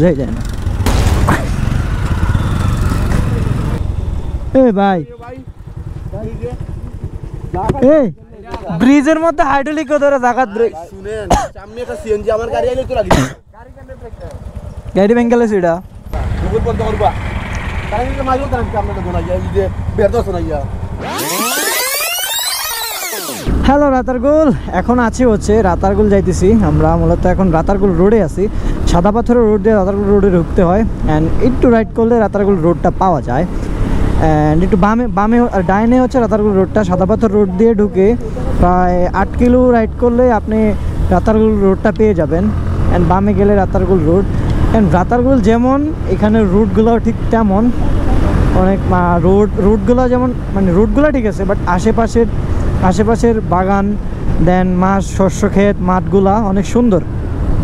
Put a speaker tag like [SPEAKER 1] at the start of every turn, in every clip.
[SPEAKER 1] বোঝাই যায় না। এ ভাই এই ব্রিজের মধ্যে হাইড্রোলিক ধরে জায়গা
[SPEAKER 2] শুনেন সামনে একটা সিএনজি আমার গাড়ি আইলে তো লাগি
[SPEAKER 1] গাড়ি বেঙ্গলে সেটা
[SPEAKER 2] দুপুর বন্ধ করবা তাই নিলে মাইলো তার সামনে তো গোনা যায় যে বের দছ না ইয়া।
[SPEAKER 1] হ্যালো রাতারগুল, এখন আছি হচ্ছে রাতারগুল যাইতেছি আমরা। মূলত এখন রাতারগুল রোডে আছি। সাদা পাথরের রোড দিয়ে রাতারগুল রোডে ঢুকতে হয় অ্যান্ড একটু রাইড করলে রাতারগুল রোডটা পাওয়া যায়। অ্যান্ড একটু বামে আর ডাইনে হচ্ছে রাতারগুল রোডটা। সাদা পাথর রোড দিয়ে ঢুকে প্রায় 8 কিলো রাইড করলে আপনি রাতারগুল রোডটা পেয়ে যাবেন। অ্যান্ড বামে গেলে রাতারগুল রোড। অ্যান্ড রাতারগুল যেমন এখানে রুটগুলোও ঠিক তেমন। অনেক রুটগুলো যেমন মানে রুটগুলো ঠিক আছে, বাট আশেপাশের বাগান দেন মাছ, শস্য ক্ষেত, মাঠগুলা অনেক সুন্দর,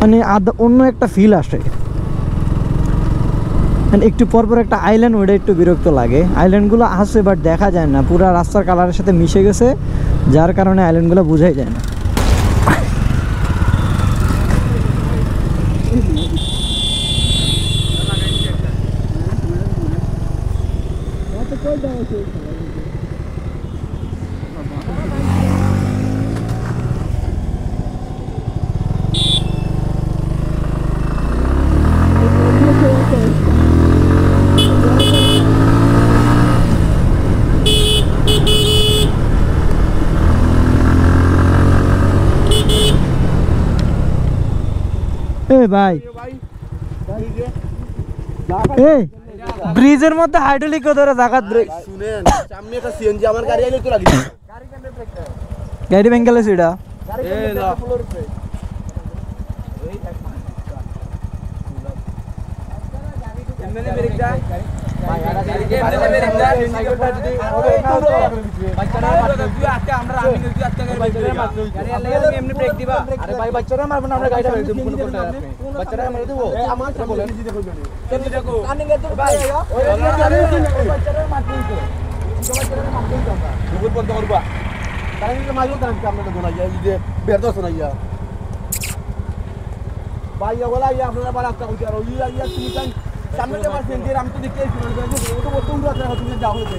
[SPEAKER 1] মানে অন্য একটা ফিল আসে। একটু পরপর একটা আইল্যান্ড, ওটা একটু বিরক্ত লাগে। আইল্যান্ডগুলো আছে বাট দেখা যায় না, পুরো রাস্তার কালারের সাথে মিশে গেছে, যার কারণে আইল্যান্ডগুলো বোঝাই যায় না। ভাই এই ব্রিজের মধ্যে হাইড্রোলিক ধরে জায়গা
[SPEAKER 2] শুনেন সামনে একটা সিএনজি আমার গাড়ি আইলে তো লাগি
[SPEAKER 1] গাড়ি বেঙ্গলে সেটা
[SPEAKER 2] দুপুর বন্ধ করবা তাই নিলে মাইলো তার সামনে তো গোনা যায় যে বের দছ না ইয়া। ভাই ওলা ইয়া আপনারা বাড়া একটা কইতে আর ইয়া ইয়া তুমি জান সামনে যে আমার সেন্টার আমি তো দেখতেছি না, ও তো বলতো উড়া তুমি যাও হতে